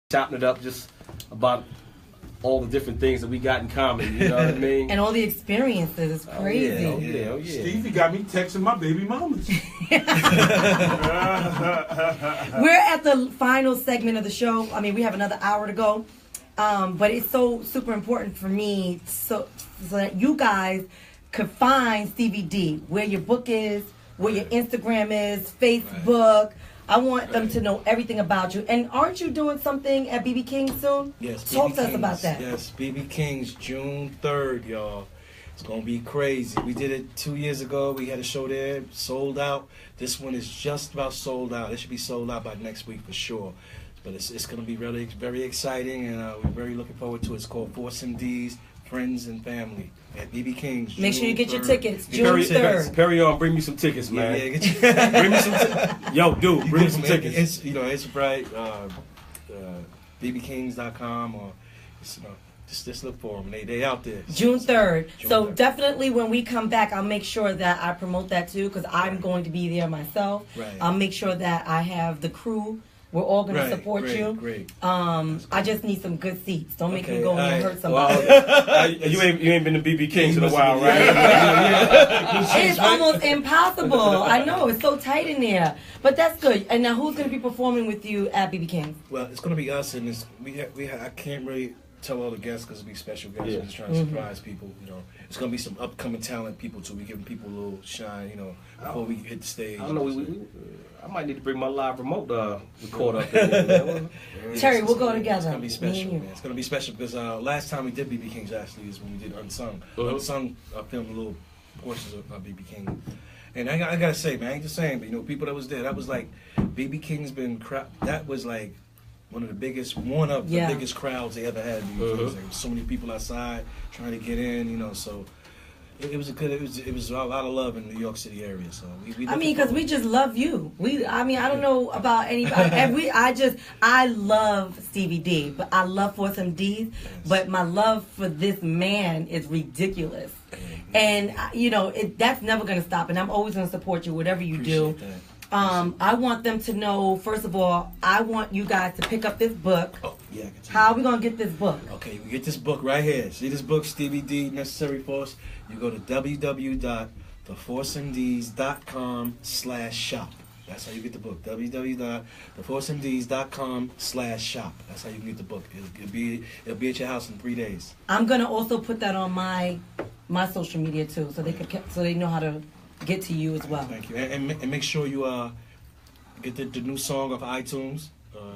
chopping it up just about all the different things that we got in common, you know what I mean? And all the experiences, it's crazy. Oh yeah. Stevie got me texting my baby mamas. We're at the final segment of the show. I mean, we have another hour to go. But it's so super important for me so that you guys could find Stevie D, where your book is, where your Instagram is, Facebook. I want them to know everything about you. And aren't you doing something at BB King soon? Yes. Talk to us about that. Yes, BB King's June 3rd, y'all. It's going to be crazy. We did it 2 years ago. We had a show there, sold out. This one is just about sold out. It should be sold out by next week for sure. But it's going to be really very exciting, and we're very looking forward to it. It's called Force MD's Friends and Family at BB King's. Make sure you get your 3rd. tickets. June 3rd. Perry on, bring me some tickets, man. Yeah, get your Bring me some Yo, dude, bring me some tickets. It's right, bbkings.com or just look for them. They out there. June 3rd. So 3rd. definitely when we come back, I'll make sure that I promote that too, because I'm going to be there myself. Right. I'll make sure that I have the crew. We're all going to support you. Great. I just need some good seats. Don't make me go in and hurt somebody. Well, you ain't been to BB King's in a while, right? It's almost impossible. I know, it's so tight in there. But that's good. And now who's going to be performing with you at BB King's? Well, it's going to be us, and I can't really tell all the guests because it'll be special guests. Yeah. We're just trying to surprise people, It's going to be some upcoming talent people, too. We're giving people a little shine, before we hit the stage. I don't know, I might need to bring my live remote recorder up in. Terry, we'll go together. It's going to be special, man. It's going to be special because last time we did BB King's actually is when we did Unsung. Unsung filmed little portions of BB King. And I got to say, man, I ain't just saying, but people that was there, that was like, BB King's been, that was like, one of the biggest crowds they ever had. Like, so many people outside trying to get in, so it was a lot of love in the New York City area. So because we just love you. I don't know about anybody. And I love Stevie D, but I love Force MDs. Yes. But my love for this man is ridiculous. And that's never going to stop. And I'm always going to support you, whatever you do. That. I want them to know, first of all, I want you guys to pick up this book. Oh, yeah. How are we going to get this book? Okay, we get this book right here. See this book, Stevie D, Necessary Force? You go to www.theforcemds.com/shop. That's how you get the book. www.theforcemds.com/shop. That's how you can get the book. It'll be at your house in 3 days. I'm going to also put that on my social media too, so they know how to get to you as well. Thank you. And make sure you get the new song off iTunes,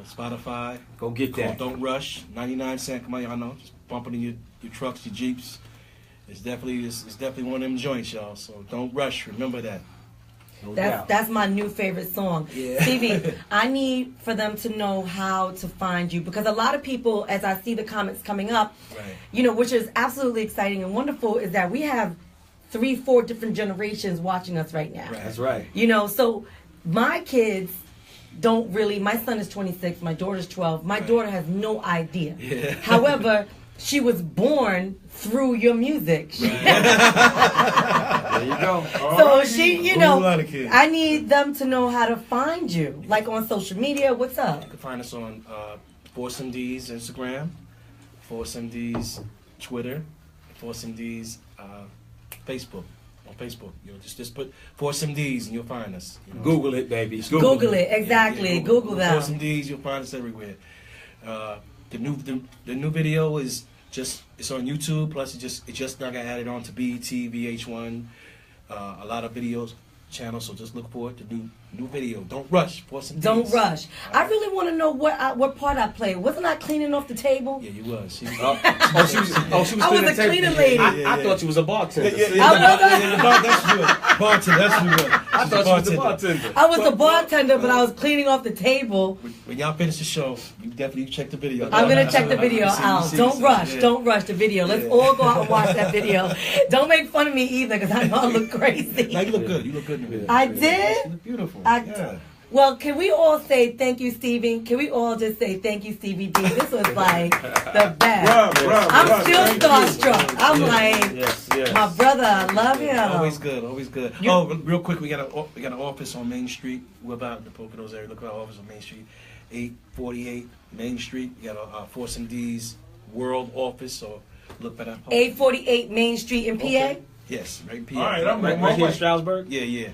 Spotify. Go get that. Don't Rush, 99 cent. Come on, y'all know. Just bumping in your trucks, your Jeeps. It's definitely one of them joints, y'all. So don't rush. Remember that. That's my new favorite song. Yeah. Stevie, I need for them to know how to find you, because a lot of people, as I see the comments coming up, which is absolutely exciting and wonderful, is that we have 3-4 different generations watching us right now. That's right. So my kids don't really, my son is 26, my daughter's 12. My daughter has no idea. Yeah. However, she was born through your music. There you go. So she, I need them to know how to find you, like on social media. What's up? You can find us on Force MD's Instagram, Force MD's Twitter, Force MD's Facebook. On Facebook, just put Force MDs and you'll find us. Google it, baby. Google it, exactly. Yeah, Google that. Force MDs, you'll find us everywhere. The new video is it's on YouTube. Plus, it just now got added on to BET, VH1, a lot of videos channels. So just look for it. The new video. Don't rush. Force MDs. Don't rush. I really want to know what part I played. Wasn't I cleaning off the table? Yeah, you was. She was I was a cleaner lady. I thought you was a bartender. That's you. Bartender. That's who you were. I thought you was a bartender. I was a bartender, but I was cleaning off the table. When y'all finish the show, you definitely check the video. I'm going to check the video out. Don't rush. Don't rush the video. Let's all go out and watch that video. Don't make fun of me either, because I know I look crazy. No, you look good. You look good in the video. I did? You look beautiful. Well, can we all say thank you, Stevie? Can we all just say thank you, Stevie D? This was like the best. I'm still starstruck. I'm like, my brother, I love him. Always good. Real quick, we got an office on Main Street. We're about the Poconos area. Look at our office on Main Street. 848 Main Street. You got a Force MD's World office, or look for that. 848 Main Street in PA? Okay. Yes, right in PA. All right, I'm Right, right here in Stroudsburg. Yeah.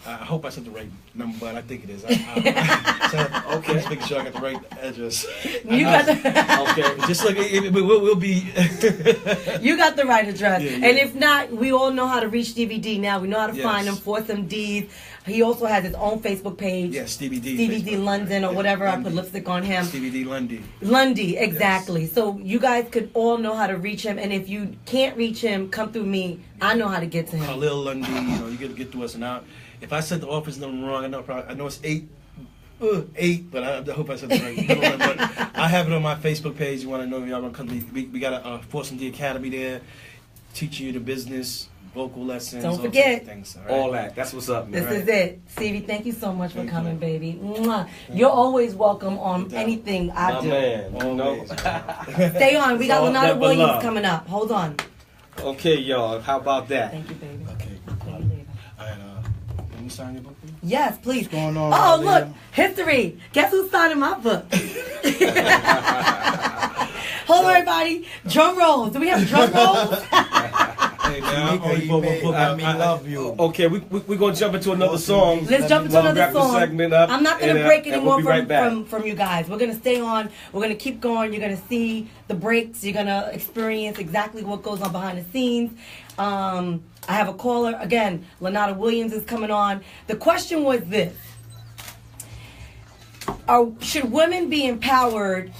I hope I said the right number, but I think it is. Okay. Just making sure I got the right address. You got the Okay. Just like we'll be. You got the right address. Yeah. And if not, we all know how to reach DVD now. We know how to Yes. find him for some D's. He also has his own Facebook page. Yeah, Stevie D. Stevie D Facebook. London or whatever. I put Lundy. lipstick on him. Stevie D. Lundy. Lundy, exactly. So you guys could all know how to reach him. And if you can't reach him, come through me. I know how to get to him. Khalil Lundy. You got to get to us. And if I said the office number wrong, I know it's 8, but I hope I said the right number. But I have it on my Facebook page. You want to know y'all want to come? We got a Force MD Academy there, teaching you the business, vocal lessons. Don't all forget. sorts of things, All that. That's what's up, man. This is it. Stevie, thank you so much for Thank coming, you. baby. Mwah. You're always welcome on No doubt. anything I My do. man. You know? Always, man. Stay on. We got All Leonardo that but Williams love. coming up. Hold on. Okay, y'all. How about that? Thank you, baby. Okay. Thank you, baby. All right. Can we sign your book, please? Yes, please. What's going on Oh, out look. there? History. Guess who's signing my book? Hold on, everybody. Drum rolls. Do we have drum rolls? Hey, man. I love you. Okay, we're going to jump into another song. Let's jump into While we another wrap this song. segment up, I'm not going to and, break and any we'll more be right back. from you guys. We're going to stay on. We're going to keep going. You're going to see the breaks. You're going to experience exactly what goes on behind the scenes. I have a caller. Again, Leonardo Williams is coming on. The question was this. Should women be empowered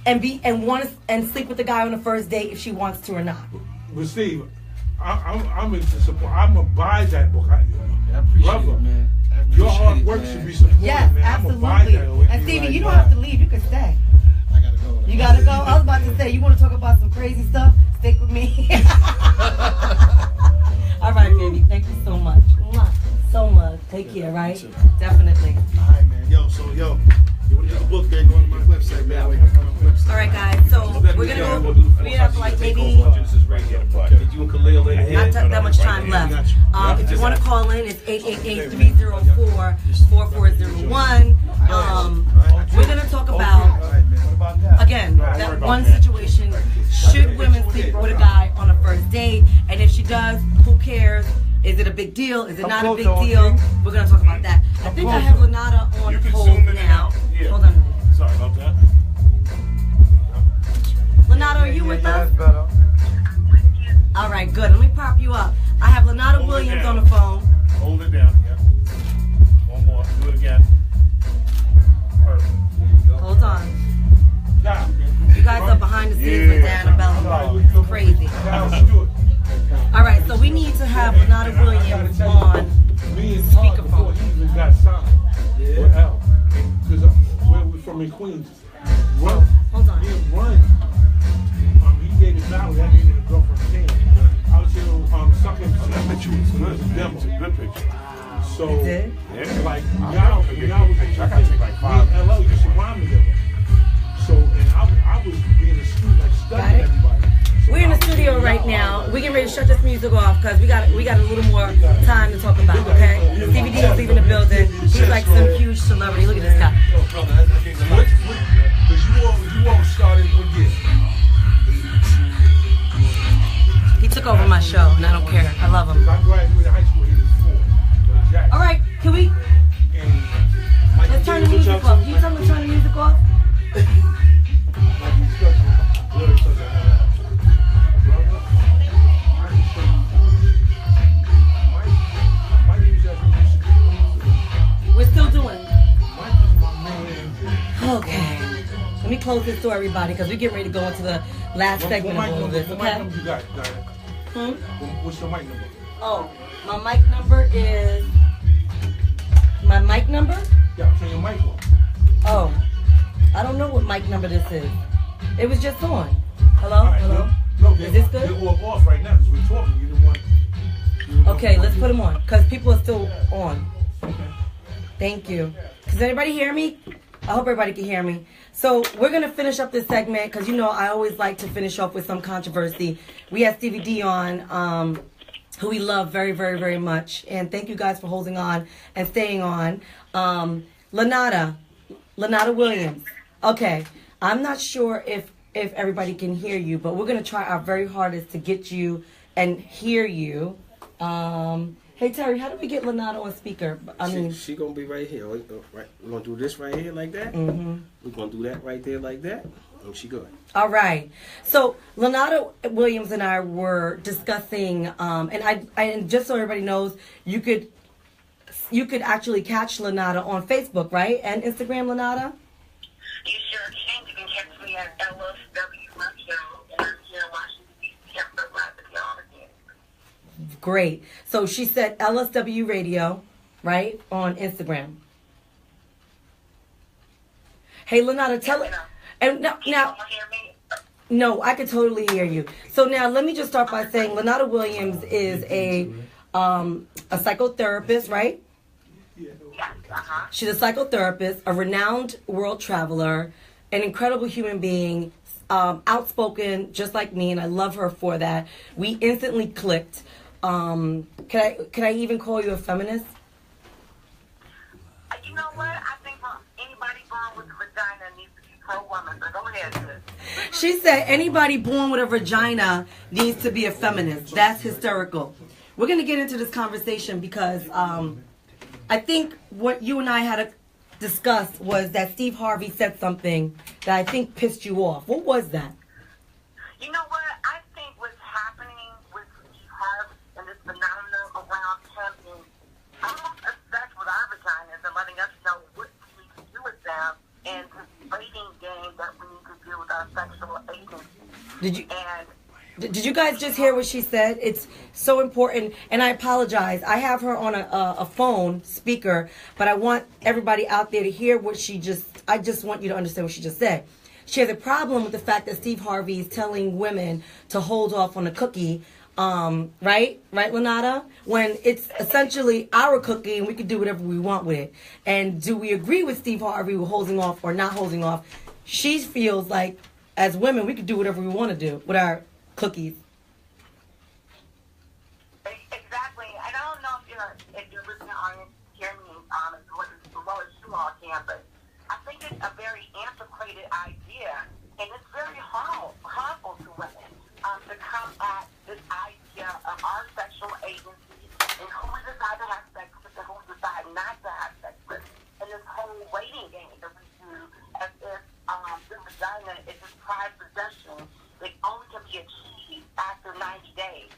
and sleep with the guy on the first date if she wants to or not? But Steve, I'm into support. I'm gonna buy that book. I appreciate Brother, it, man. I Your appreciate hard it, work man. should be supported, Yes, man. I'm gonna buy absolutely. that with And you Stevie, like you don't that. have to leave. You can stay. I gotta go. You gotta go. I was about to say, you want to talk about some crazy stuff? Stick with me. All right, baby. Thank you so much. Mwah. So much. Take care, right? too. Definitely. All right, man. Yo, you want to get the book, man? Go on to my website, man. All right, guys. So we're gonna go. We have like maybe Did you and Khalil in here? not that much time left. If you want to call in, it's 888-304-4401. We're gonna talk about. Again, that one situation, should women sleep with a guy on a first date? And if she does, who cares? Is it a big deal? Is it not a big deal? We're going to talk about that. I think I have Lenata on hold now. Hold on a minute. Sorry about that. Lenata, are you with us? All right, good. Let me pop you up. I have Lenata Williams on the phone. Hold it down. Yeah. One more. Do it again. Perfect. Hold on. Now, You guys are behind the scenes with Diana Bellamy. It's crazy. now let's do it. All right, so we need to have Lenata Williams on. Me and Todd before he even got signed with L. Because we're from in Queens. Run. Hold on. Me and Run. He dated Valerie. That ain't a girlfriend came. I was here sucking. That picture was good. Demo. Good picture. So, You did? like, y'all was in LO used to rhyme together. So, and I was being a student, like Got studying it. everybody. So We're in I the studio was- right now. We're getting ready to shut this music off because we got a little more time to talk about, okay? Stevie D is leaving the building. He's like some huge celebrity. Look at this guy. Because you all started what year? He took over my show, and I don't care. I love him. I graduated high school in '84. All right, can we? Let's turn the music off. Can you tell me to turn the music off? We're still doing it. Okay. Let me close this door, everybody, because we're getting ready to go into the last segment of all of this, What mic okay? number you got? Hmm? What's your mic number? Oh, my mic number is... My mic number? Yeah, turn your mic on. Oh, I don't know what mic number this is. It was just on. Hello? All right, Hello? No, Is this good? They're all off right now because we're talking. You didn't want. Okay, let's put them on, because people are still on. Thank you. Does anybody hear me? I hope everybody can hear me. So we're going to finish up this segment, because, you know, I always like to finish off with some controversy. We had Stevie D on, who we love very, very, very much. And thank you guys for holding on and staying on. Lenata, Lanata Williams. Okay, I'm not sure if everybody can hear you, but we're gonna try our very hardest to get you and hear you. Hey Terry, how do we get Lanata on speaker? She gonna be right here. Right, we're gonna do this right here like that. Mm-hmm. We're gonna do that right there like that. And she good. All right. So Lanata Williams and I were discussing, and just so everybody knows, you could actually catch Lanata on Facebook, right, and Instagram, Lanata. You sure can. You can catch me at LSW Radio, and I'm here in Washington, D.C. I'm so glad to be on again. Great. So she said LSW Radio, right, on Instagram. Hey, Lanata, tell it. And now, Can you hear me? no, I can totally hear you. So now, let me just start by saying Lanata Williams is a psychotherapist, right? Yes, uh-huh. She's a psychotherapist, a renowned world traveler, an incredible human being, outspoken, just like me, and I love her for that. We instantly clicked. Can I even call you a feminist? You know what? I think anybody born with a vagina needs to be pro-woman, so go ahead, sis. She said anybody born with a vagina needs to be a feminist. That's hysterical. We're going to get into this conversation because I think what you and I had discussed was that Steve Harvey said something that I think pissed you off. What was that? You know what? I think what's happening with Steve Harvey and this phenomenon around him is almost obsessed with our vaginas and letting us know what we need to do with them and this rating game that we need to do with our sexual agency. Did you guys just hear what she said? It's so important, and I apologize. I have her on a phone speaker, but I want everybody out there to hear what I just want you to understand what she just said. She has a problem with the fact that Steve Harvey is telling women to hold off on a cookie, right, Lanata? When it's essentially our cookie and we can do whatever we want with it. And do we agree with Steve Harvey with holding off or not holding off? She feels like, as women, we can do whatever we want to do with our cookies. Exactly. I don't know if you're listening on hear me as well as you all can, but I think it's a very antiquated idea, and it's very harmful to women to come at this idea of our sexual agency and who we decide to have sex with and who we decide not to have sex with, and this whole waiting game that we do as if the vagina is this prized possession that only can be achieved after 90 days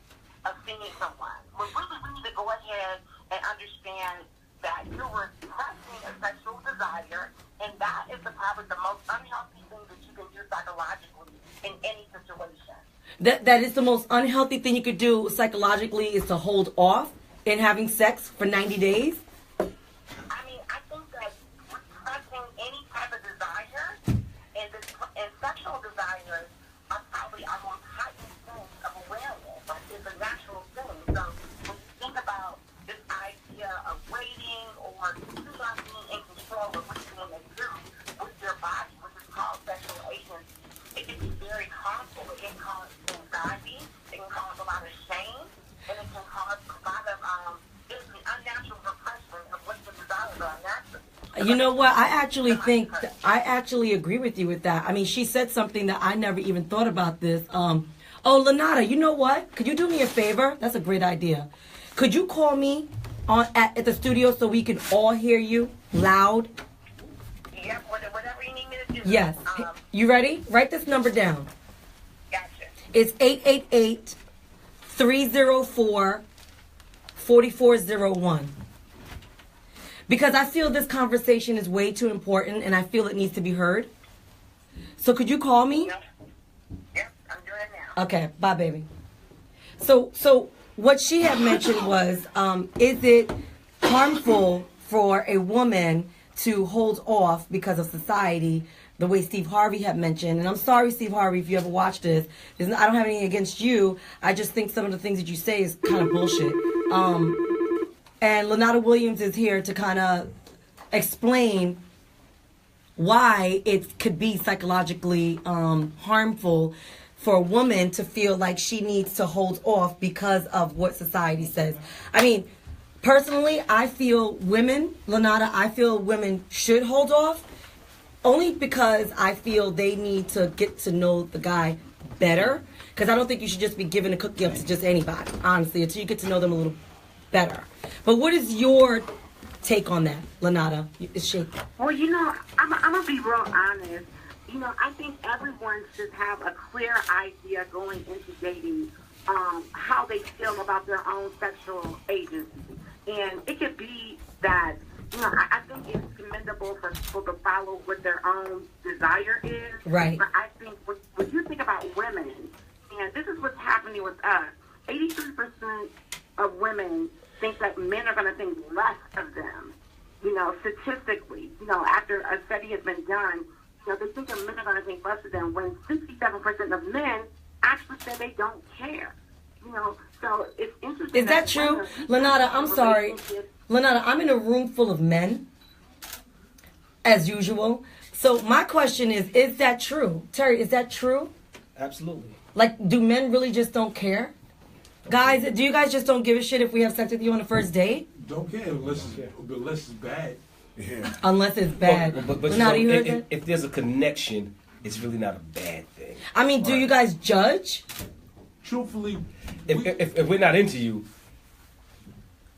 of seeing someone. Well, really, we need to go ahead and understand that you're repressing a sexual desire, and that is probably the most unhealthy thing that you can do psychologically in any situation. That is the most unhealthy thing you could do psychologically is to hold off in having sex for 90 days? I mean, I think that repressing any type of desire and sexual desires are probably our most heightened forms of awareness. Like, it's a natural thing. So when you think about this idea of waiting or you not being in control of what you want to do with your body, which is called sexual agency, it can be very harmful. It can cause anxiety. It can cause a lot of shame. And it can cause a lot of it's an unnatural repression of what the desires are naturally. You know what? I actually agree with you with that. I mean, she said something that I never even thought about this. Oh, Lanata, you know what? Could you do me a favor? That's a great idea. Could you call me at the studio so we can all hear you loud? Yep, whatever you need me to do. Yes. You ready? Write this number down. Gotcha. It's 888-304-4401. Because I feel this conversation is way too important and I feel it needs to be heard. So could you call me? Yep, I'm doing it now. Okay, bye, baby. So what she had mentioned was, is it harmful for a woman to hold off because of society, the way Steve Harvey had mentioned? And I'm sorry, Steve Harvey, if you ever watch this. I don't have anything against you. I just think some of the things that you say is kind of bullshit. And Lanata Williams is here to kind of explain why it could be psychologically harmful for a woman to feel like she needs to hold off because of what society says. I mean, personally, I feel women should hold off only because I feel they need to get to know the guy better. Because I don't think you should just be giving a cookie up to just anybody, honestly, until you get to know them a little better. But what is your take on that, Lanata? It's shaking. Well, I'm going to be real honest. I think everyone should have a clear idea going into dating how they feel about their own sexual agency. And it could be that, I think it's commendable for people to follow what their own desire is. Right. But I think when you think about women, and this is what's happening with us, 83% of women think that men are going to think less of them. Statistically, after a study has been done, they think that men are going to think less of them when 67% of men actually say they don't care. So it's interesting. Is that true? Lanata, I'm sorry. Lanata, I'm in a room full of men, as usual. So my question is that true? Terry, is that true? Absolutely. Like, do men really just don't care? Guys, do you guys just don't give a shit if we have sex with you on the first date? Don't care unless it's bad. Yeah. Unless it's bad. But Lanata, you heard that? if there's a connection, it's really not a bad thing. I mean, do you guys judge? Truthfully, If we're not into you,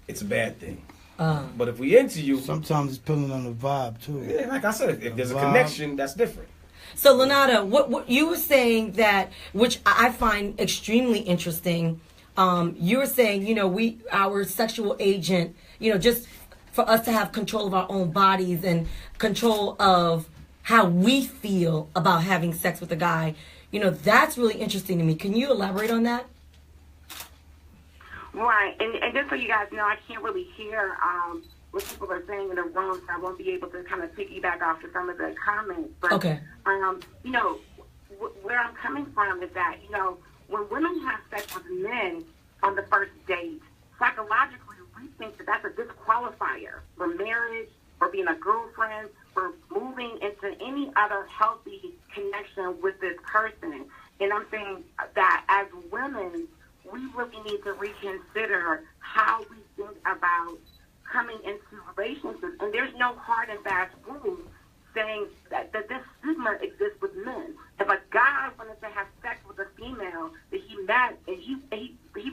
it's a bad thing. But if we into you, Sometimes it's pulling on the vibe too. yeah, like I said, if there's a Vibe. connection, that's different. So, Lanata, what you were saying that, which I find extremely interesting, you were saying, our sexual agent, just for us to have control of our own bodies and control of how we feel about having sex with a guy, that's really interesting to me. Can you elaborate on that? Right, and just so you guys know, I can't really hear what people are saying in the room, so I won't be able to kind of piggyback off of some of the comments. But, Okay. Where I'm coming from is that, when women have sex with men on the first date, psychologically, we think that that's a disqualifier for marriage, for being a girlfriend, for moving into any other healthy connection with this person. And I'm saying that as women, we really need to reconsider how we think about coming into relationships. And there's no hard and fast rule saying that this stigma exists with men. If a guy wanted to have sex with a female that he met and he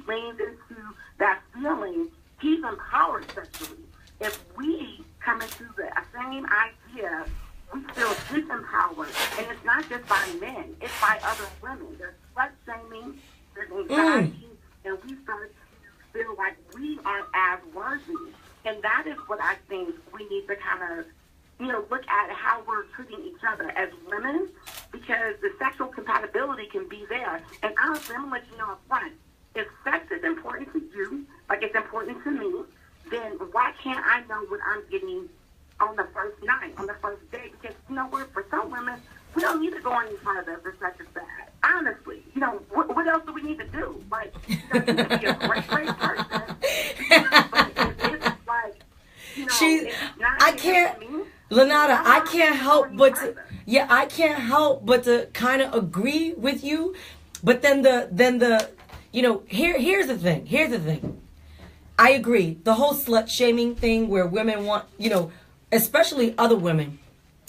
leans into that feeling, he's empowered sexually. If we come into the same idea, we feel disempowered. And it's not just by men, it's by other women. There's slut shaming, there's anxiety, and we start to feel like we aren't as worthy. And that is what I think we need to kind of, look at how we're treating each other as women, because the sexual compatibility can be there. And honestly, I'm going to let you know up front, if sex is important to you, like it's important to me, then why can't I know what I'm getting on the first night, on the first date? Because, for some women, we don't need to go any further if the sex is bad. Honestly, what else do we need to do? Like, you need to be a great person. But it's like, I can't, Lanata, I can't help but to, I can't help but to kind of agree with you. But then here's the thing. I agree. The whole slut shaming thing where women want, especially other women.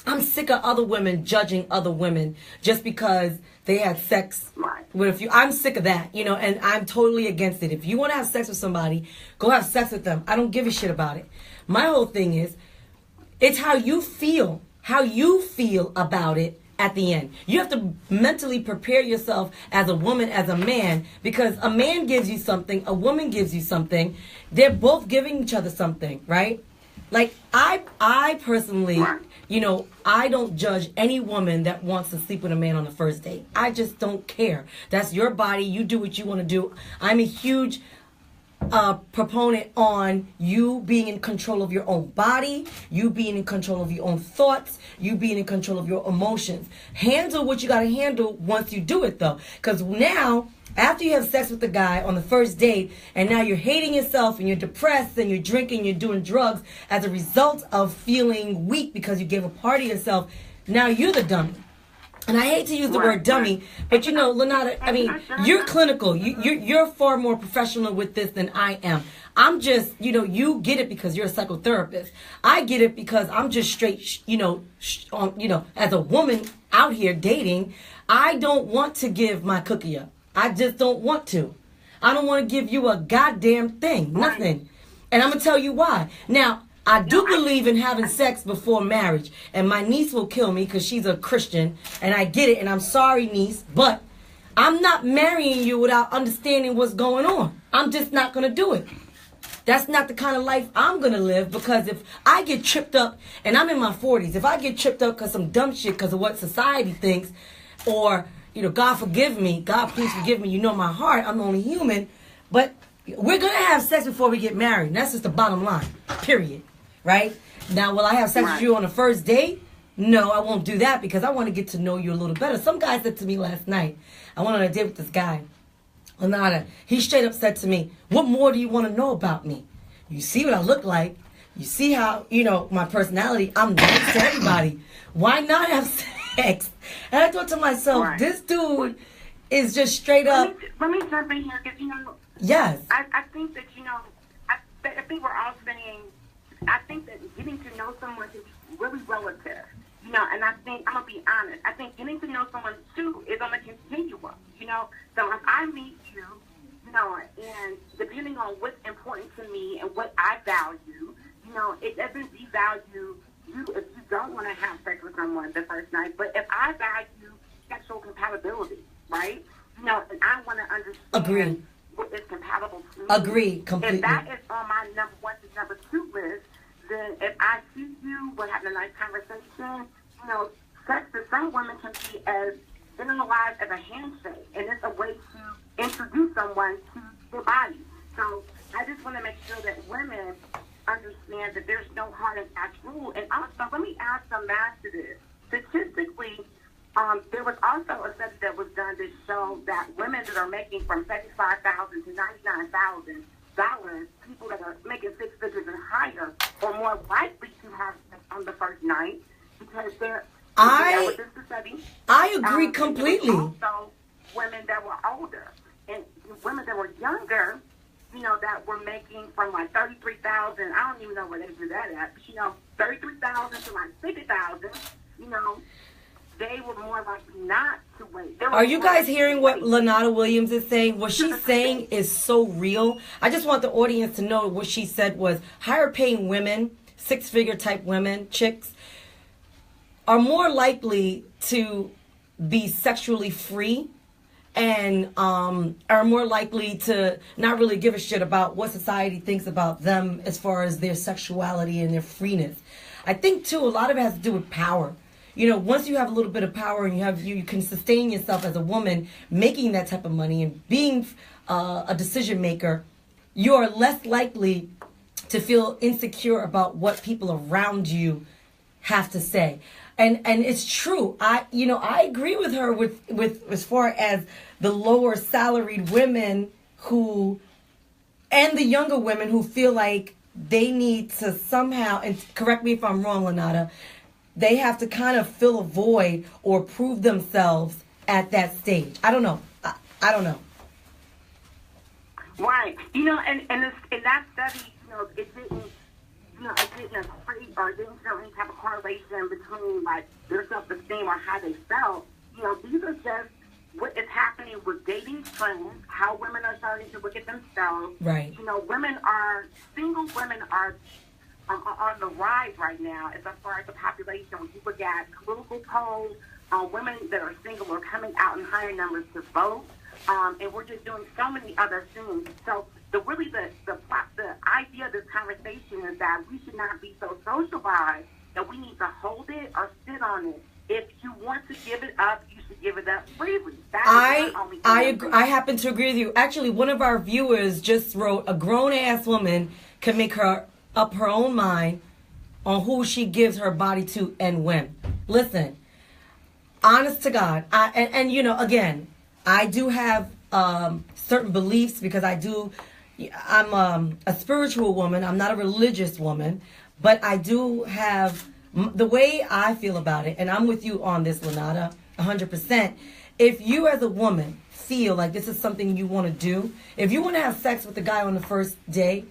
I'm sick of other women judging other women just because they had sex with a few. I'm sick of that, and I'm totally against it. If you want to have sex with somebody, go have sex with them. I don't give a shit about it. My whole thing is, it's how you feel about it at the end. You have to mentally prepare yourself as a woman, as a man, because a man gives you something, a woman gives you something. They're both giving each other something, right? Like, I personally, I don't judge any woman that wants to sleep with a man on the first date. I just don't care. That's your body. You do what you want to do. I'm a huge proponent on you being in control of your own body, you being in control of your own thoughts, you being in control of your emotions. Handle what you got to handle once you do it, though. Because now, after you have sex with the guy on the first date, and now you're hating yourself, and you're depressed, and you're drinking, you're doing drugs, as a result of feeling weak because you gave a party to yourself, now you're the dummy. and I hate to use the word dummy, but you know, Lenata, I mean, you're clinical. You're far more professional with this than I am. I'm just, you know, you get it because you're a psychotherapist. I get it because I'm just straight, you know, as a woman out here dating, I don't want to give my cookie up. I just don't want to. I don't want to give you a goddamn thing, nothing. And I'm going to tell you why. Now, I do believe in having sex before marriage. And my niece will kill me because she's a Christian. And I get it. And I'm sorry, niece. But I'm not marrying you without understanding what's going on. I'm just not going to do it. That's not the kind of life I'm going to live. Because if I get tripped up, and I'm in my 40s, if I get tripped up because some dumb shit because of what society thinks, or, you know, God forgive me, God please forgive me, you know my heart, I'm only human. But we're going to have sex before we get married. And that's just the bottom line, period. Right? Now, will I have sex with you on the first date? No, I won't do that because I want to get to know you a little better. Some guy said to me last night, I went on a date with this guy, Lenata. He straight up said to me, what more do you want to know about me? You see what I look like. You see how, you know, my personality. I'm nice to everybody. Why not have sex? And I thought to myself, this dude is just straight up. Let me jump in here because, you know, yes. I think that, you know, I think we're all saying, I think that getting to know someone is really relative, you know, and I think, I'm going to be honest, I think getting to know someone, too, is on a continuum, you know. So if I meet you, you know, and depending on what's important to me and what I value, you know, it doesn't devalue you if you don't want to have sex with someone the first night. But if I value sexual compatibility, right, you know, and I want to understand what is compatible to me. Agree, completely. If that is on my number 1 to number 2 list, then if I see you, we're having a nice conversation, you know, sex to some women can be as generalized as a handshake, and it's a way to introduce someone to their body. So I just want to make sure that women understand that there's no hard and fast rule. And also, let me add some math to this. Statistically, there was also a study that was done to show that women that are making from $75,000 to $99,000, people that are making 6 figures and higher, are more likely to have sex on the first night because they're. I agree completely. Also, women that were older and women that were younger, you know, that were making from like 33,000. I don't even know where they do that at. But, you know, 33,000 to like 50,000. You know, they were more likely not to wait. Are you guys hearing what Lenata Williams is saying? What she's saying is so real. I just want the audience to know what she said was higher paying women, 6-figure type women, chicks, are more likely to be sexually free and are more likely to not really give a shit about what society thinks about them as far as their sexuality and their freeness. I think, too, a lot of it has to do with power. You know, once you have a little bit of power and you can sustain yourself as a woman making that type of money and being a decision maker, you are less likely to feel insecure about what people around you have to say. And it's true. I agree with her with as far as the lower salaried women who, and the younger women who feel like they need to somehow, and correct me if I'm wrong, Lenata, they have to kind of fill a void or prove themselves at that stage. I don't know. I don't know. Right. You know, and in that study, you know, it didn't equate or didn't show any type of correlation between like their self-esteem or how they felt. You know, these are just what is happening with dating trends, how women are starting to look at themselves. Right. You know, single women are on the rise right now as far as the population. When you look at political polls, women that are single are coming out in higher numbers to vote, and we're just doing so many other things. So the idea of this conversation is that we should not be so socialized that we need to hold it or sit on it. If you want to give it up, you should give it up freely. I agree. I happen to agree with you. Actually, one of our viewers just wrote, a grown-ass woman can make her up her own mind on who she gives her body to and when. Listen, honest to God, and you know, again, I do have certain beliefs because I'm a spiritual woman. I'm not a religious woman, but I do have the way I feel about it, and I'm with you on this, Lenata. 100%. If you as a woman feel like this is something you want to do, if you want to have sex with the guy on the first day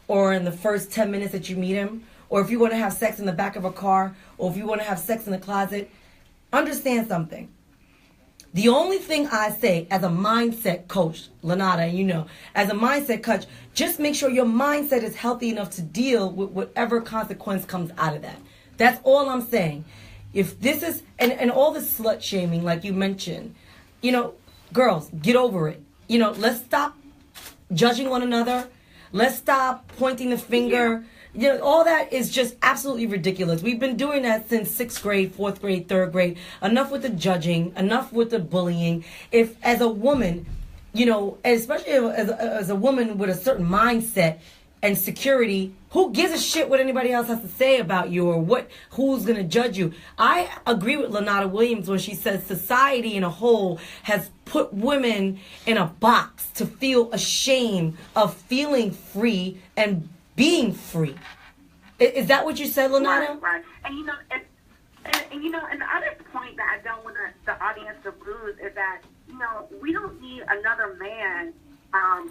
or in the first 10 minutes that you meet him, or if you want to have sex in the back of a car, or if you want to have sex in the closet, understand something. The only thing I say as a mindset coach, Lanata, you know, as a mindset coach, just make sure your mindset is healthy enough to deal with whatever consequence comes out of that. That's all I'm saying. If this is, and all the slut shaming, like you mentioned, you know, girls, get over it. You know, let's stop judging one another. Let's stop pointing the finger. You know, all that is just absolutely ridiculous. We've been doing that since 6th grade, 4th grade, 3rd grade. Enough with the judging, enough with the bullying. If, as a woman, you know, especially as a woman with a certain mindset and security, who gives a shit what anybody else has to say about you or who's going to judge you? I agree with Lanata Williams when she says society in a whole has put women in a box to feel ashamed of feeling free and being free. Is that what you said, Lanata? Right. And you know, and you know, and the other point that I don't want the audience to lose is that, you know, we don't need another man.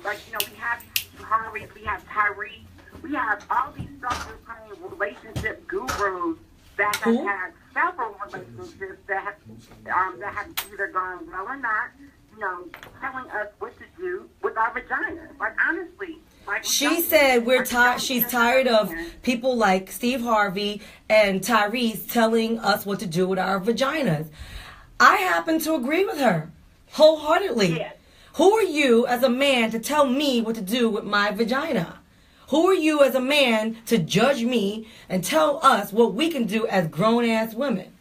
Like, you know, we have Harvey, we have Tyree, we have all these self-proclaimed relationship gurus that have had several relationships that have either gone well or not. You know, telling us what to do with our vaginas. Like, honestly. She said she's tired of people like Steve Harvey and Tyrese telling us what to do with our vaginas. I happen to agree with her wholeheartedly. Yes. Who are you as a man to tell me what to do with my vagina? Who are you as a man to judge me and tell us what we can do as grown-ass women?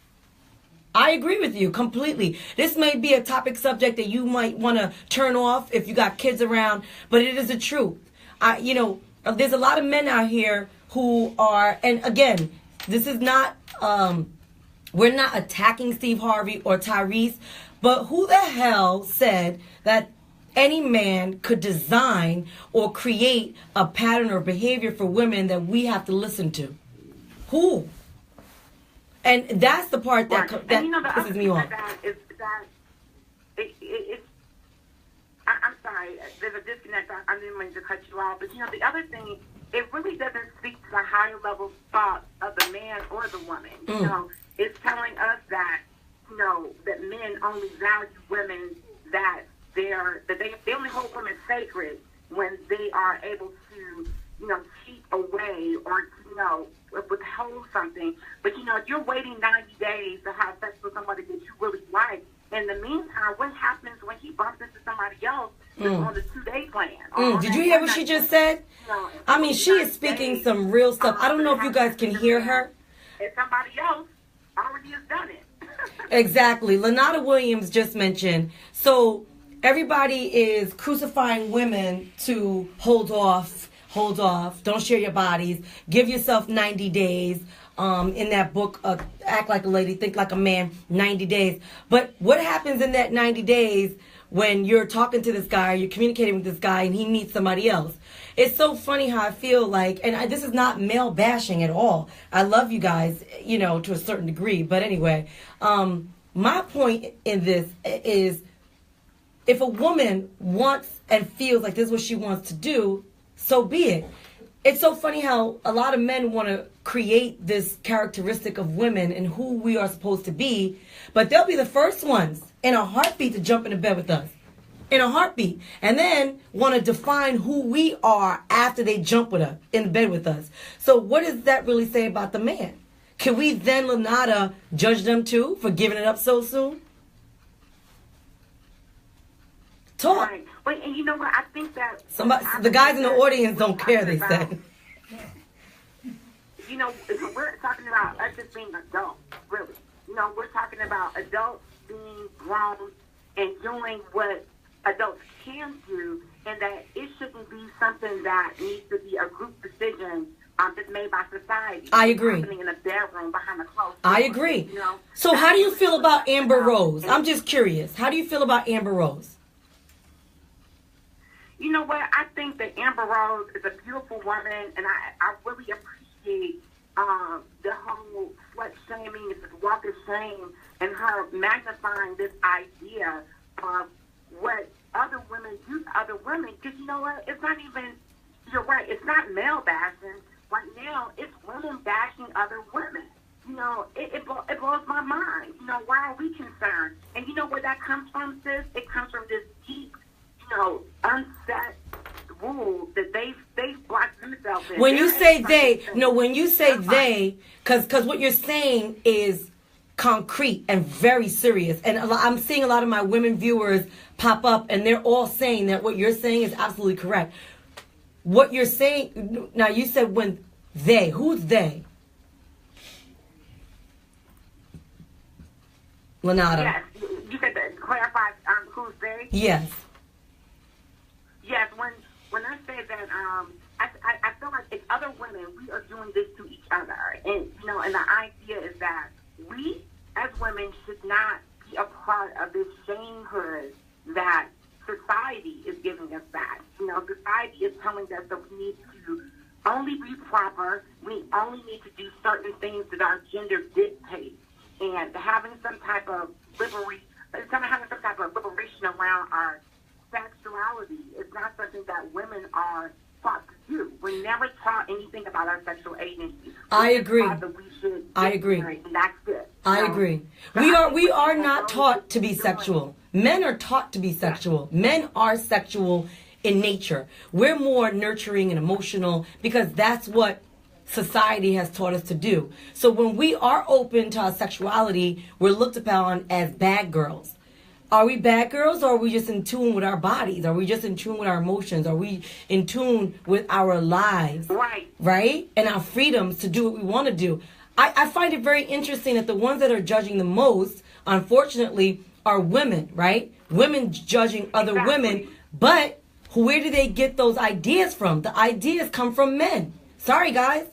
I agree with you completely. This may be a topic subject that you might want to turn off if you got kids around, but it is the truth. You know, there's a lot of men out here who are, and again, this is not, we're not attacking Steve Harvey or Tyrese, but who the hell said that any man could design or create a pattern or behavior for women that we have to listen to? Who? And that's the part that you know, pisses me off. I'm sorry, there's a disconnect. I didn't mean to cut you off. But, you know, the other thing, it really doesn't speak to the higher level thought of the man or the woman. You know, it's telling us that, you know, that men only value women, that they only hold women sacred when they are able to, you know, cheat away or, you know, withhold something. But, you know, if you're waiting 90 days to have sex with somebody that you really like, in the meantime, what happens when he bumps into somebody else that's on the 2-day plan? Did you hear what she just said? I mean, she is speaking some real stuff. I don't know if you guys can hear her. And somebody else already has done it. Exactly. Lanata Williams just mentioned, so everybody is crucifying women to hold off, don't share your bodies, give yourself 90 days. In that book, Act Like a Lady, Think Like a Man, 90 days. But what happens in that 90 days when you're talking to this guy, or you're communicating with this guy, and he meets somebody else? It's so funny how I feel like, and this is not male bashing at all. I love you guys, you know, to a certain degree. But anyway, my point in this is, if a woman wants and feels like this is what she wants to do, so be it. It's so funny how a lot of men want to create this characteristic of women and who we are supposed to be, but they'll be the first ones in a heartbeat to jump into bed with us. In a heartbeat. And then want to define who we are after they jump with us, in bed with us. So what does that really say about the man? Can we then, Lanata, judge them too for giving it up so soon? Talk. Right. But, and you know what? I think that the guys in the audience don't care, they said. You know, we're talking about us just being adults, really. You know, we're talking about adults being grown and doing what adults can do, and that it shouldn't be something that needs to be a group decision that's made by society. I agree. Happening in a bedroom behind a closed door. I agree. You know? So how do you feel about Amber Rose? I'm just curious. How do you feel about Amber Rose? You know what? I think that Amber Rose is a beautiful woman, and I really appreciate the whole slut shaming, the walk of shame and her magnifying this idea of what other women do to other women. Because you know what? It's not even, you're right, it's not male bashing. Right now, it's women bashing other women. You know, it blows my mind. You know, why are we concerned? And you know where that comes from, sis? It comes from this deep, you know, unset rule that they've blocked themselves in. When you say they, when you say they, because what you're saying is concrete and very serious. And I'm seeing a lot of my women viewers pop up, and they're all saying that what you're saying is absolutely correct. What you're saying, now you said when they, who's they? Lanata. Yes, you said that. Clarify who's they? Yes. Yes, when I say that, I feel like it's other women. We are doing this to each other, and you know, and the idea is that we as women should not be a part of this shamehood that society is giving us back. You know, society is telling us that we need to only be proper. We only need to do certain things that our gender dictates. And having some type of liberation around our sexuality is not something that women are taught to do. We're never taught anything about our sexual agency. I agree. I agree. And that's it. I agree. We are not taught to be sexual. Men are taught to be sexual. Men are sexual in nature. We're more nurturing and emotional because that's what society has taught us to do. So when we are open to our sexuality, we're looked upon as bad girls. Are we bad girls, or are we just in tune with our bodies? Are we just in tune with our emotions? Are we in tune with our lives? Right? And our freedoms to do what we want to do. I find it very interesting that the ones that are judging the most, unfortunately, are women, right? Women judging other women. But where do they get those ideas from? The ideas come from men. Sorry, guys.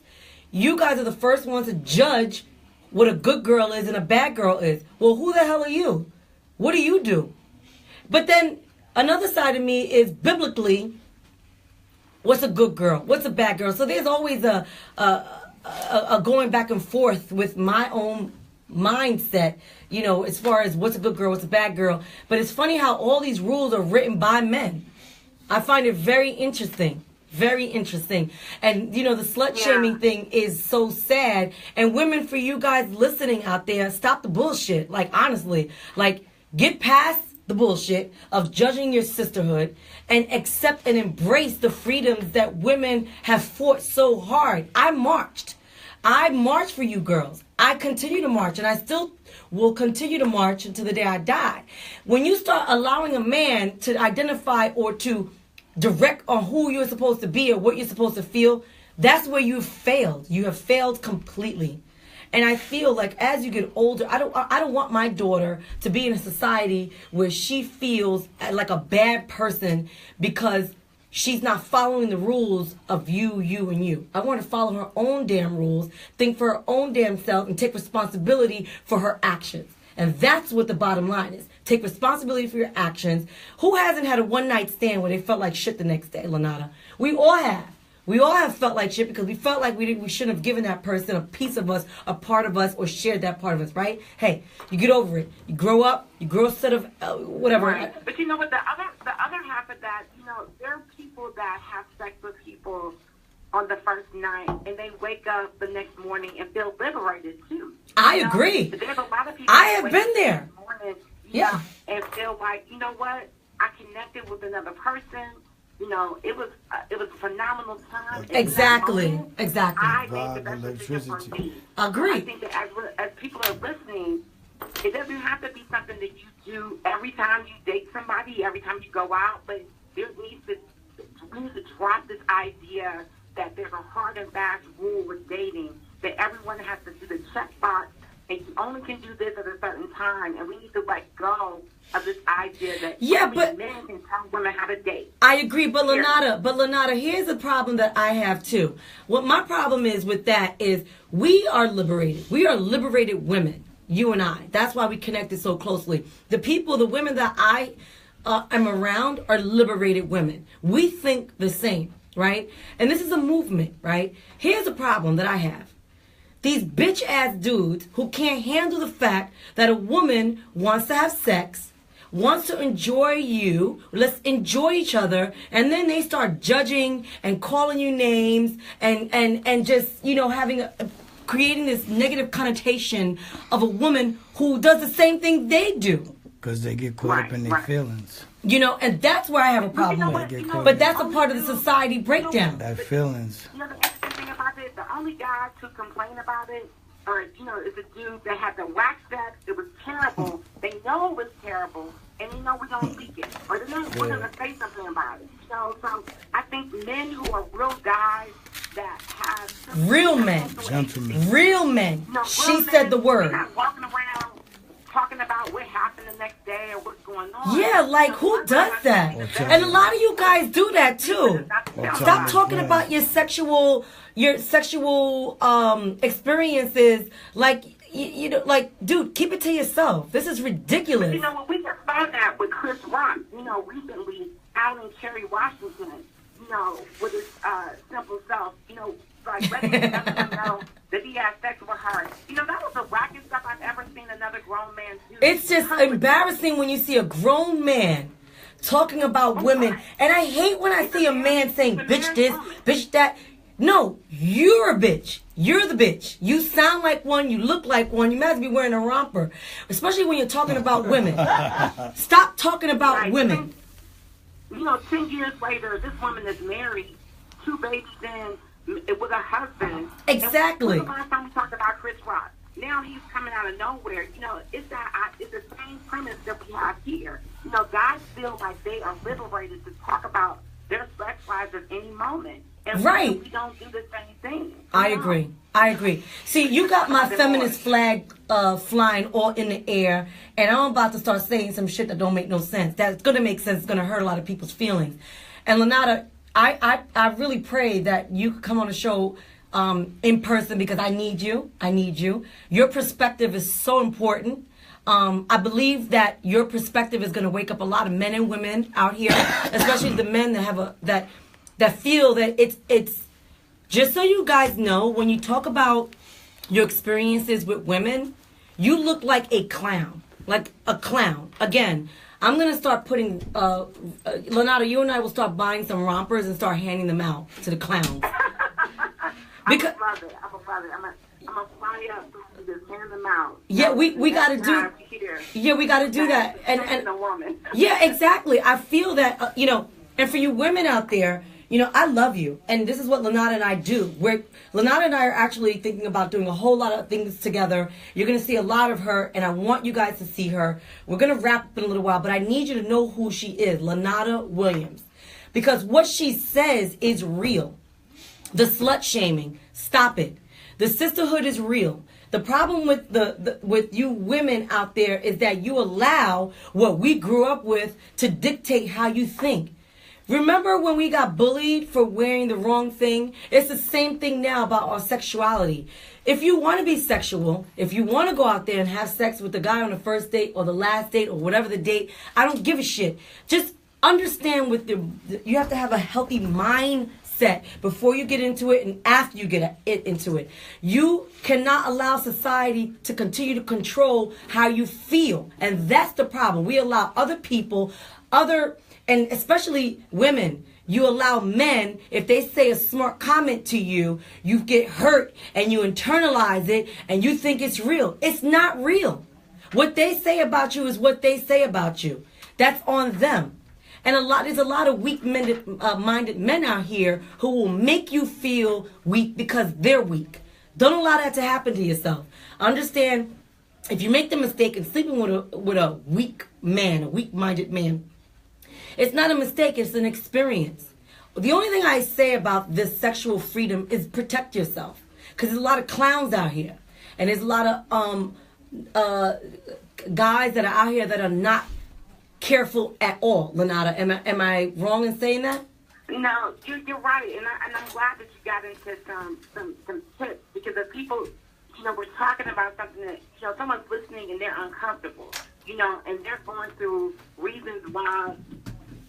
You guys are the first ones to judge what a good girl is and a bad girl is. Well, who the hell are you? What do you do? But then another side of me is biblically, what's a good girl? What's a bad girl? So there's always a going back and forth with my own mindset, you know, as far as what's a good girl, what's a bad girl. But it's funny how all these rules are written by men. I find it very interesting. Very interesting. And, you know, the slut shaming thing is so sad. And women, for you guys listening out there, stop the bullshit. Like, honestly, like, get past the bullshit of judging your sisterhood and accept and embrace the freedoms that women have fought so hard. I marched for you girls. I continue to march, and I still will continue to march until the day I die. When you start allowing a man to identify or to direct on who you're supposed to be or what you're supposed to feel, that's where you've failed. You have failed completely. And I feel like as you get older, I don't want my daughter to be in a society where she feels like a bad person because she's not following the rules of you, and you. I want her to follow her own damn rules, think for her own damn self, and take responsibility for her actions. And that's what the bottom line is. Take responsibility for your actions. Who hasn't had a one-night stand where they felt like shit the next day, Lanata? We all have. We all have felt like shit because we felt like we shouldn't have given that person a piece of us, a part of us, or shared that part of us, right? Hey, you get over it. You grow up. You grow a set of whatever. Right. But you know what? The other half of that, you know, there are people that have sex with people on the first night, and they wake up the next morning and feel liberated too. I agree. There's a lot of people. I have been there. Yeah. And feel like, you know what? I connected with another person. You know, it was a phenomenal time. Exactly. Exactly. I made the best decision for me. Agree. I think that as people are listening, it doesn't have to be something that you do every time you date somebody, every time you go out, but we need to drop this idea that there's a hard and fast rule with dating, that everyone has to do the checkbox, and you only can do this at a certain time, and we need to let go of this idea that men can tell women how to date. I agree, but Lanata, here's the problem that I have too. What my problem is with that is we are liberated. We are liberated women, you and I. That's why we connected so closely. The women that I am around are liberated women. We think the same, right? And this is a movement, right? Here's a problem that I have. these bitch ass dudes who can't handle the fact that a woman wants to have sex, wants to enjoy you, let's enjoy each other, and then they start judging and calling you names and just, you know, creating this negative connotation of a woman who does the same thing they do. Because they get caught up in their feelings. You know, and that's where I have a problem with. But that's a part of the society breakdown. That feelings. You know, the interesting thing about it, the only guys who complain about it are, you know, is a dude that had the wax sex. It was terrible. They know it was terrible, and they know we don't speak it, or they're not willing to say something about it. So I think men who are real guys that have real men, gentlemen, real men. You know, she said the word. Not walking around talking about what happened the next day or what's going on. Yeah, like who does that? And a lot of you guys do that too. Stop talking about your sexual experiences. Like you know, like dude, keep it to yourself. This is ridiculous. You know, when we just found that with Chris Rock, you know, recently out in Kerry, Washington, you know, with his simple self, you know, like letting him know that he had sex with her. You know, that was the wackest stuff I've ever seen another grown man do. It's just embarrassing when you see a grown man talking about women. And I hate when I see a man saying, bitch this, bitch that. No, you're a bitch. You're the bitch. You sound like one. You look like one. You might as well be wearing a romper. Especially when you're talking about women. Stop talking about women. You know, 10 years later, this woman is married, 2 babies in, with a husband. Exactly. And the last time we talked about Chris Rock, now he's coming out of nowhere. You know, it's the same premise that we have here. You know, guys feel like they are liberated to talk about their sex lives at any moment. And right. We don't do the same thing. I agree. See, you got my feminist flag flying all in the air, and I'm about to start saying some shit that don't make no sense. That's going to make sense. It's going to hurt a lot of people's feelings. And Lanata, I really pray that you could come on the show in person because I need you. Your perspective is so important. I believe that your perspective is going to wake up a lot of men and women out here, especially the men that have that feel that it's just so you guys know, when you talk about your experiences with women, you look like a clown. Like a clown. Again, I'm going to start putting, Lanata, you and I will start buying some rompers and start handing them out to the clowns. Because I'm going to fly up to just hand them out. Yeah, we got to do, yeah, we got to do that. And a woman. Yeah, exactly. I feel that, you know, and for you women out there, you know, I love you. And this is what Lanata and I do. Lanata and I are actually thinking about doing a whole lot of things together. You're going to see a lot of her, and I want you guys to see her. We're going to wrap up in a little while, but I need you to know who she is, Lanata Williams. Because what she says is real. The slut shaming, stop it. The sisterhood is real. The problem with with you women out there is that you allow what we grew up with to dictate how you think. Remember when we got bullied for wearing the wrong thing? It's the same thing now about our sexuality. If you want to be sexual, if you want to go out there and have sex with the guy on the first date or the last date or whatever the date, I don't give a shit. Just understand you have to have a healthy mindset before you get into it and after you get into it. You cannot allow society to continue to control how you feel. And that's the problem. We allow other people, and especially women, you allow men, if they say a smart comment to you, you get hurt and you internalize it and you think it's real. It's not real. What they say about you is what they say about you. That's on them. And there's a lot of weak-minded men out here who will make you feel weak because they're weak. Don't allow that to happen to yourself. Understand, if you make the mistake of sleeping with a weak man, a weak-minded man, it's not a mistake, it's an experience. The only thing I say about this sexual freedom is protect yourself. Because there's a lot of clowns out here. And there's a lot of guys that are out here that are not careful at all. Lanata, am I wrong in saying that? No, you're right. And I'm glad that you got into some tips. Because if people, you know, we're talking about something that, you know, someone's listening and they're uncomfortable, you know, and they're going through reasons why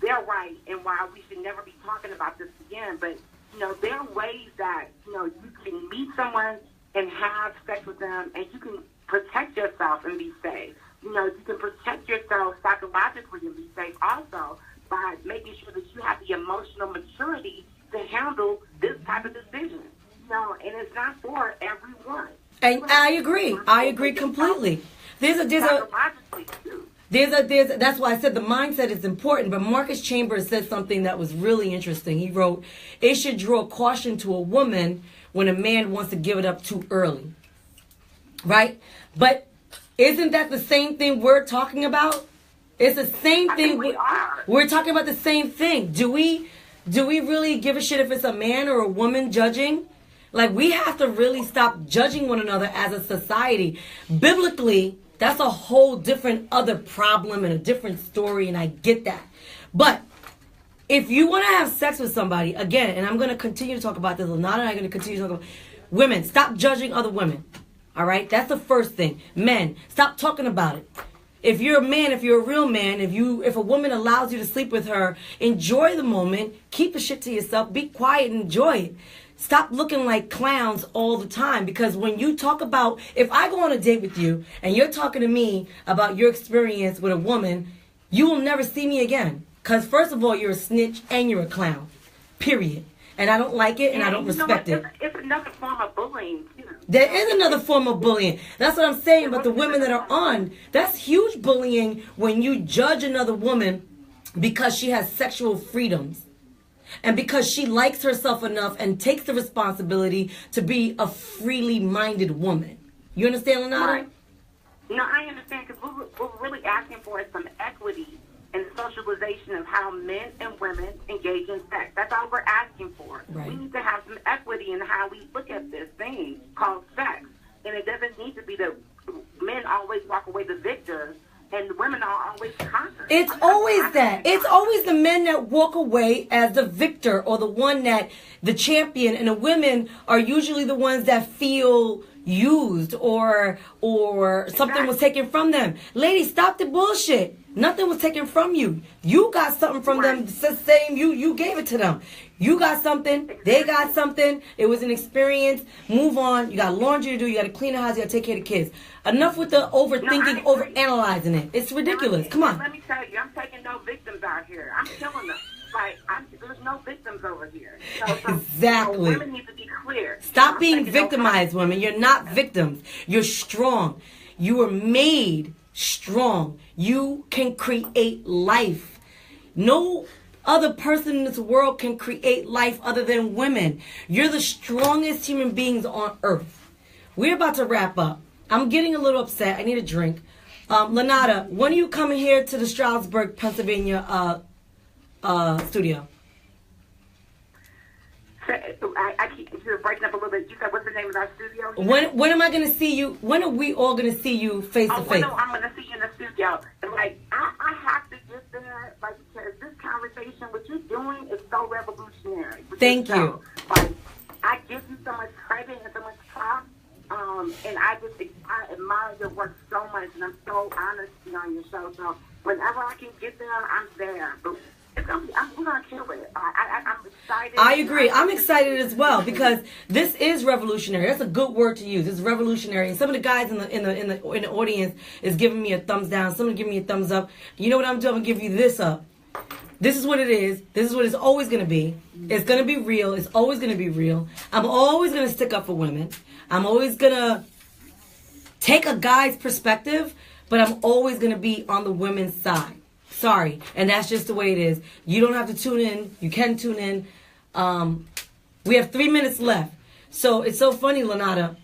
they're right and why we should never be talking about this again. But, you know, there are ways that, you know, you can meet someone and have sex with them, and you can protect yourself and be safe. You know, you can protect yourself psychologically and be safe also by making sure that you have the emotional maturity to handle this type of decision. You know, and it's not for everyone. And I agree. I agree completely. Psychologically, too. That's why I said the mindset is important. But Marcus Chambers said something that was really interesting. He wrote, "It should draw caution to a woman when a man wants to give it up too early." Right? But isn't that the same thing we're talking about? It's the same thing. We're talking about the same thing. Do we really give a shit if it's a man or a woman judging? Like, we have to really stop judging one another as a society. Biblically, that's a whole different other problem and a different story, and I get that. But if you want to have sex with somebody, again, and I'm going to continue to talk about this, Lanata and I are going to continue to talk about women, stop judging other women. All right? That's the first thing. Men, stop talking about it. If you're a man, if you're a real man, if a woman allows you to sleep with her, enjoy the moment, keep the shit to yourself, be quiet and enjoy it. Stop looking like clowns all the time, because when you talk about, if I go on a date with you and you're talking to me about your experience with a woman, you will never see me again. Because first of all, you're a snitch and you're a clown. Period. And I don't like it and I don't respect it. It's another form of bullying, too. There is another form of bullying. That's what I'm saying. But the women that are on, that's huge bullying when you judge another woman because she has sexual freedoms. And because she likes herself enough and takes the responsibility to be a freely minded woman. You understand, Lanata? Right. No, I understand, because what we're really asking for is some equity in the socialization of how men and women engage in sex. That's all we're asking for. Right. We need to have some equity in how we look at this thing called sex. And it doesn't need to be that men always walk away the victors and the women are always conquered. It's always that. It's always the men that walk away as the victor or the one that, the champion, and the women are usually the ones that feel used or something was taken from them. Ladies, stop the bullshit. Nothing was taken from you. You got something from them. It's the same. You gave it to them. You got something. They got something. It was an experience. Move on. You got laundry to do. You got to clean the house. You got to take care of the kids. Enough with the overthinking, overanalyzing it. It's ridiculous. Come on. Let me tell you, I'm taking no victims out here. I'm killing them. Like, there's no victims over here. Exactly. So women need to be clear. Stop being victimized, women. You're not victims. You're strong. You were made strong. You can create life. No other person in this world can create life other than women. You're the strongest human beings on earth. We're about to wrap up. I'm getting a little upset. I need a drink. Lanata, when are you coming here to the Stroudsburg, Pennsylvania studio? I keep you're breaking up a little bit. You said, what's the name of our studio? When am I going to see you? When are we all going to see you face to face? No, I'm going to see you in the studio. And like, I have to get there, like, because this conversation, what you're doing is so revolutionary. Thank you. Like, I give you so much credit and so much props. And I admire your work so much, and I'm so honored to be on your show. So whenever I can get there, I'm there. But we're gonna kill it. I'm excited. I agree. I'm excited as well because this is revolutionary. That's a good word to use. It's revolutionary. And some of the guys in the audience is giving me a thumbs down. Some are giving me a thumbs up. You know what I'm doing? I'm gonna give you this up. This is what it is. This is what it's always gonna be. It's gonna be real. It's always gonna be real. I'm always gonna stick up for women. I'm always gonna take a guy's perspective, but I'm always gonna be on the women's side. Sorry, and that's just the way it is. You don't have to tune in. You can tune in. We have 3 minutes left. So it's so funny, Lanata.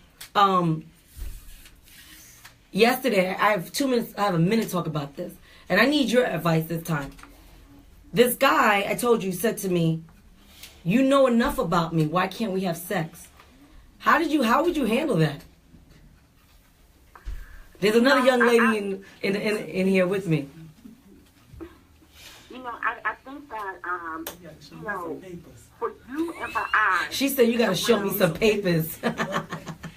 Yesterday, I have 2 minutes. I have a minute to talk about this. And I need your advice this time. This guy, I told you, said to me, you know enough about me. Why can't we have sex? How would you handle that? There's another young lady in here with me. You know, I think that, you know, for you and for I... She said you got to show me some papers.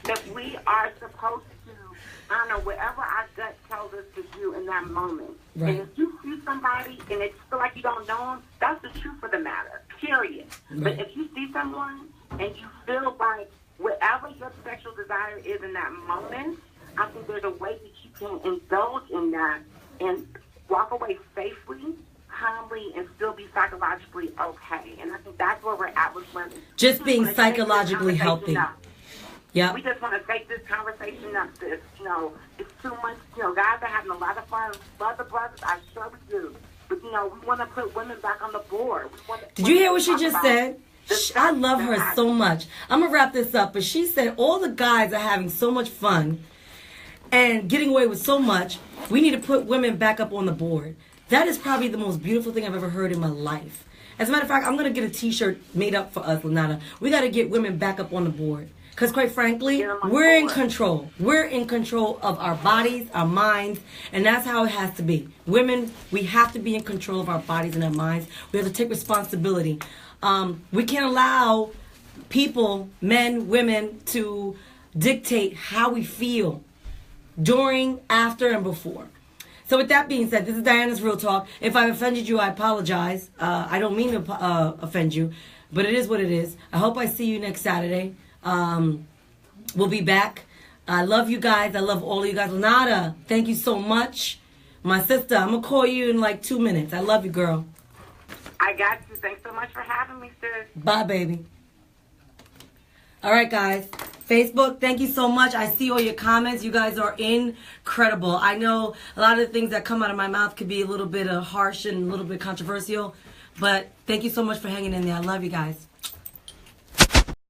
that we are supposed to honor whatever our gut tells us to do in that moment. Right. And if you see somebody and it feel like you don't know them, that's the truth of the matter, period. Right. But if you see someone and you feel like whatever whatever your sexual desire is in that moment, I think there's a way that you can indulge in that and walk away safely, calmly, and still be psychologically okay. And I think that's where we're at with women. Just being psychologically healthy. Yeah. We just want to take this conversation up. This, it's too much. Guys are having a lot of fun. Love the brothers, I sure we do. But we want to put women back on the board. Did you hear what she just said? I love her so much. I'm gonna wrap this up, but she said all the guys are having so much fun and getting away with so much. We need to put women back up on the board. That is probably the most beautiful thing I've ever heard in my life. As a matter of fact, I'm gonna get a T-shirt made up for us, Lanata. We got to get women back up on the board. Because quite frankly, we're in control. We're in control of our bodies, our minds, and that's how it has to be. Women, we have to be in control of our bodies and our minds. We have to take responsibility. We can't allow people, men, women, to dictate how we feel during, after, and before. So with that being said, this is Diana's Real Talk. If I've offended you, I apologize. I don't mean to offend you, but it is what it is. I hope I see you next Saturday. We'll be back. I love you guys. I love all of you guys. Lanata, thank you so much. My sister, I'm going to call you in like 2 minutes. I love you, girl. I got you. Thanks so much for having me, sis. Bye, baby. All right, guys. Facebook, thank you so much. I see all your comments. You guys are incredible. I know a lot of the things that come out of my mouth could be a little bit harsh and a little bit controversial, but thank you so much for hanging in there. I love you guys.